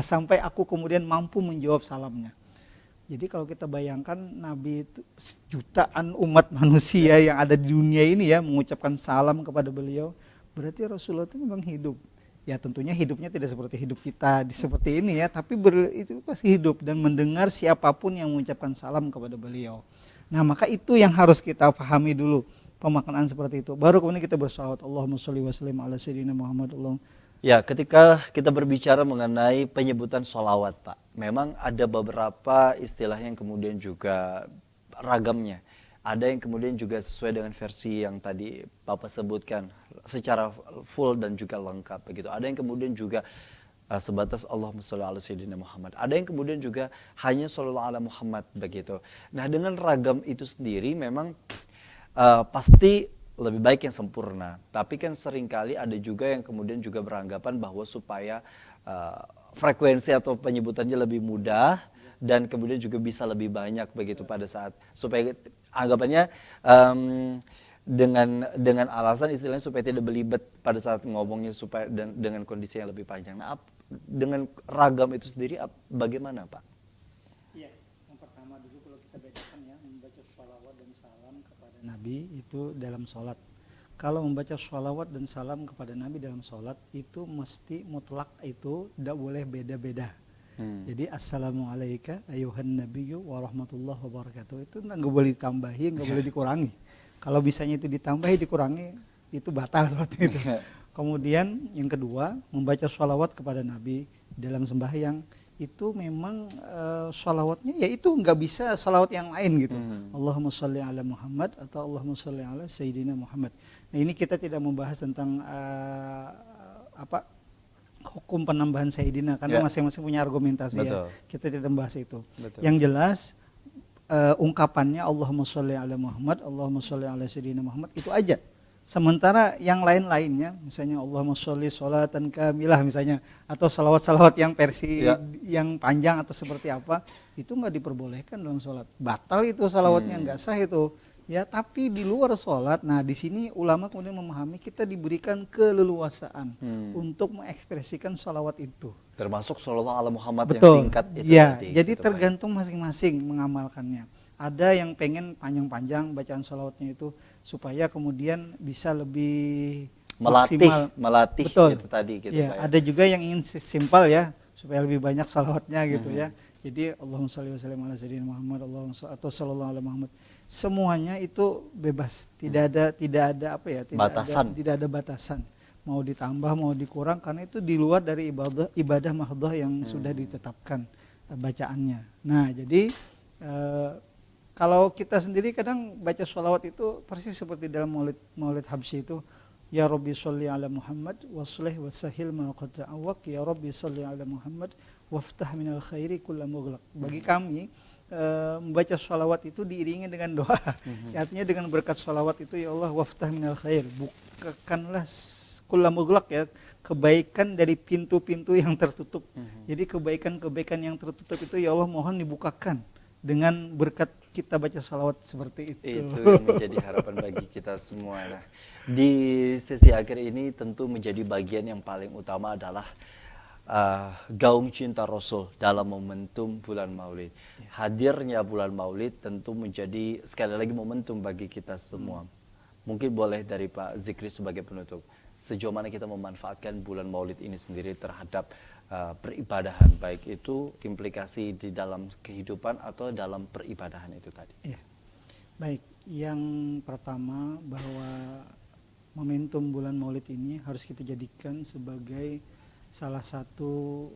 sampai aku kemudian mampu menjawab salamnya. Jadi kalau kita bayangkan Nabi itu jutaan umat manusia yang ada di dunia ini ya mengucapkan salam kepada beliau, berarti Rasulullah itu memang hidup. Ya tentunya hidupnya tidak seperti hidup kita seperti ini ya, tapi itu pasti hidup dan mendengar siapapun yang mengucapkan salam kepada beliau. Nah, maka itu yang harus kita pahami dulu. Pemaknaan seperti itu. Baru kemudian kita bersalawat Allahumma sholli wa sallim ala sayyidina Muhammad. Ya, ketika kita berbicara mengenai penyebutan sholawat Pak, memang ada beberapa istilah yang kemudian juga ragamnya. Ada yang kemudian juga sesuai dengan versi yang tadi Bapak sebutkan secara full dan juga lengkap begitu. Ada yang kemudian juga sebatas Allahumma sholli ala sayyidina Muhammad. Ada yang kemudian juga hanya shollallahu ala Muhammad begitu. Nah, dengan ragam itu sendiri memang pasti lebih baik yang sempurna. Tapi kan seringkali ada juga yang kemudian juga beranggapan bahwa supaya frekuensi atau penyebutannya lebih mudah dan kemudian juga bisa lebih banyak begitu pada saat supaya anggapannya dengan alasan istilahnya supaya tidak belibet pada saat ngomongnya supaya dan dengan kondisi yang lebih panjang. Nah, dengan ragam itu sendiri bagaimana, Pak? Iya, yang pertama dulu kalau kita bedakan ya, membaca sholawat dan salam kepada Nabi itu dalam sholat. Kalau membaca sholawat dan salam kepada Nabi dalam sholat itu mesti mutlak, itu tidak boleh beda-beda. Jadi assalamualaikum ayuhan nabiyyu warahmatullahi wabarakatuh itu nggak boleh ditambahi, nggak boleh dikurangi. Kalau bisanya itu ditambahi dikurangi itu batal seperti itu. Kemudian yang kedua membaca sholawat kepada Nabi dalam sembahyang itu memang sholawatnya yaitu nggak bisa sholawat yang lain gitu. Allahumma sholli ala Muhammad atau Allahumma sholli ala Sayyidina Muhammad. Nah ini kita tidak membahas tentang hukum penambahan Sayyidina karena masing-masing punya argumentasi. Betul. Ya. Kita tidak membahas itu. Betul. Yang jelas ungkapannya Allahumma sholli ala Muhammad, Allahumma sholli ala Sayyidina Muhammad itu aja. Sementara yang lain-lainnya misalnya Allahumma sholli sholatan kamilah misalnya atau salawat-salawat yang versi yang panjang atau seperti apa itu nggak diperbolehkan dalam sholat. Batal itu salawatnya, nggak sah itu. Ya, tapi di luar sholat, nah di sini ulama kemudian memahami kita diberikan keleluasaan untuk mengekspresikan sholawat itu. Termasuk sholawat ala Muhammad. Betul. Yang singkat itu ya, tadi. Jadi gitu, tergantung masing-masing mengamalkannya. Ada yang pengen panjang-panjang bacaan sholawatnya itu supaya kemudian bisa lebih melatih Betul. Itu tadi. Gitu, ya, ada juga yang ingin simpel ya supaya lebih banyak sholawatnya gitu ya. Jadi Allahumma sholli wa sallim ala sayyidina Muhammad atau sallallahu alaihi Muhammad. Semuanya itu bebas, tidak ada batasan. Mau ditambah, mau dikurang karena itu di luar dari ibadah mahdhah yang sudah ditetapkan bacaannya. Nah, jadi kalau kita sendiri kadang baca sholawat itu persis seperti dalam Maulid Habsyi itu, ya Rabbi sholli ala Muhammad waslih wasahil ma qad ta'awwaq, ya Rabbi sholli ala Muhammad waftah minal khairi kulla mughlaq. Bagi kami membaca sholawat itu diiringi dengan doa. Artinya dengan berkat sholawat itu ya Allah waftah minal khair, bukakanlah kulla mughlaq ya, kebaikan dari pintu-pintu yang tertutup. Jadi kebaikan-kebaikan yang tertutup itu ya Allah mohon dibukakan dengan berkat kita baca sholawat seperti itu. Itu yang menjadi harapan bagi kita semua. Nah, di sesi akhir ini tentu menjadi bagian yang paling utama adalah gaung cinta Rasul dalam momentum bulan Maulid. Hadirnya bulan Maulid tentu menjadi sekali lagi momentum bagi kita semua. Mungkin boleh dari Pak Zikri sebagai penutup, sejauh mana kita memanfaatkan bulan Maulid ini sendiri terhadap peribadahan, baik itu implikasi di dalam kehidupan atau dalam peribadahan itu tadi. Ya. Baik, yang pertama bahwa momentum bulan Maulid ini harus kita jadikan sebagai salah satu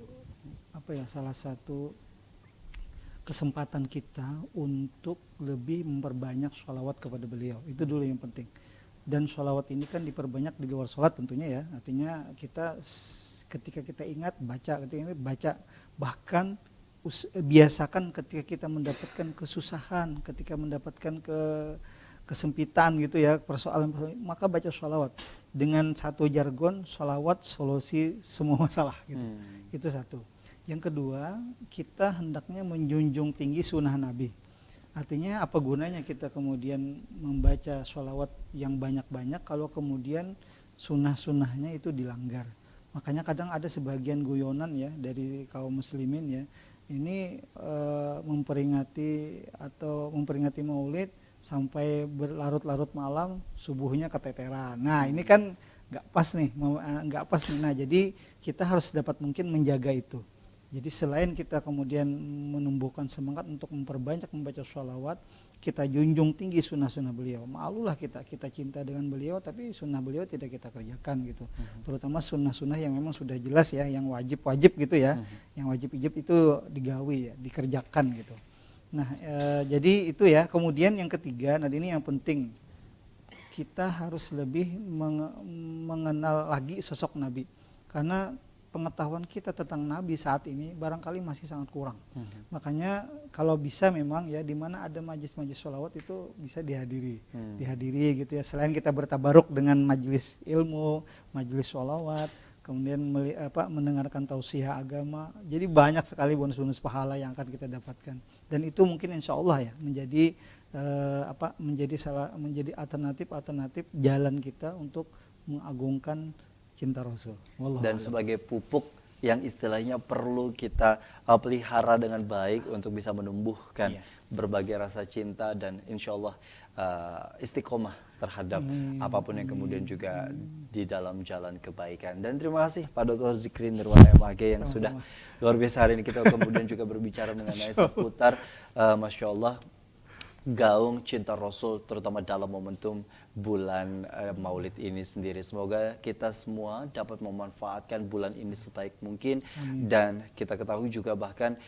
kesempatan kita untuk lebih memperbanyak sholawat kepada beliau. Itu dulu yang penting. Dan sholawat ini kan diperbanyak di luar sholat tentunya ya. Artinya kita ketika kita ingat baca, bahkan biasakan ketika kita mendapatkan kesusahan, ketika mendapatkan kesempitan gitu ya, persoalan, maka baca sholawat. Dengan satu jargon, sholawat solusi semua masalah gitu. Itu satu. Yang kedua, kita hendaknya menjunjung tinggi sunnah Nabi. Artinya apa gunanya kita kemudian membaca sholawat yang banyak-banyak kalau kemudian sunnah-sunnahnya itu dilanggar. Makanya kadang ada sebagian guyonan ya dari kaum muslimin ya, ini memperingati Maulid sampai berlarut-larut malam, subuhnya keteteran. Nah ini kan nggak pas nih. Nah jadi kita harus dapat mungkin menjaga itu. Jadi selain kita kemudian menumbuhkan semangat untuk memperbanyak membaca sholawat, kita junjung tinggi sunnah-sunnah beliau. Malulah kita cinta dengan beliau, tapi sunnah beliau tidak kita kerjakan gitu. Terutama sunnah-sunnah yang memang sudah jelas ya, yang wajib-wajib gitu ya. Yang wajib-wajib itu digawi ya, dikerjakan gitu. Nah, jadi itu ya. Kemudian yang ketiga, nah ini yang penting, kita harus lebih mengenal lagi sosok Nabi, karena pengetahuan kita tentang Nabi saat ini barangkali masih sangat kurang. Makanya kalau bisa memang ya, di mana ada majlis-majlis sholawat itu bisa dihadiri gitu ya. Selain kita bertabaruk dengan majlis ilmu, majlis sholawat, kemudian mendengarkan tausiah agama, jadi banyak sekali bonus-bonus pahala yang akan kita dapatkan. Dan itu mungkin insya Allah ya menjadi menjadi alternatif jalan kita untuk mengagungkan cinta Rasul. Wallahu Dan a'lam. sebagai pupuk yang istilahnya perlu kita pelihara dengan baik untuk bisa menumbuhkan Iya. berbagai rasa cinta dan insya Allah istiqomah terhadap apapun yang kemudian juga di dalam jalan kebaikan. Dan terima kasih Pak Dr. Zikri Nirwana MAG yang sudah luar biasa hari ini kita kemudian juga berbicara mengenai seputar Masya Allah gaung cinta Rasul, terutama dalam momentum bulan Maulid ini sendiri. Semoga kita semua dapat memanfaatkan bulan ini sebaik mungkin. Dan kita ketahui juga bahkan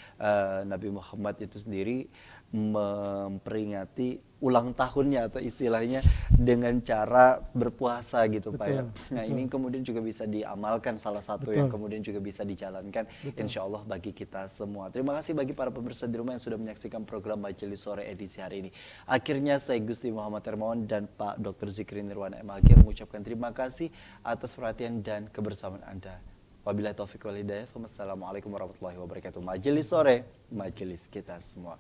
Nabi Muhammad itu sendiri memperingati ulang tahunnya atau istilahnya dengan cara berpuasa gitu Pak ya. Nah ini kemudian juga bisa diamalkan, salah satu yang kemudian juga bisa dijalankan insya Allah bagi kita semua. Terima kasih bagi para pemirsa di rumah yang sudah menyaksikan program Majelis Sore edisi hari ini. Akhirnya saya Gusti Muhammad Hermawan dan Pak Dr. Zikri Nirwana MAG mengucapkan terima kasih atas perhatian dan kebersamaan Anda. Wabillahi taufiq wal hidayah. Wassalamualaikum warahmatullahi wabarakatuh. Majelis Sore, majelis kita semua.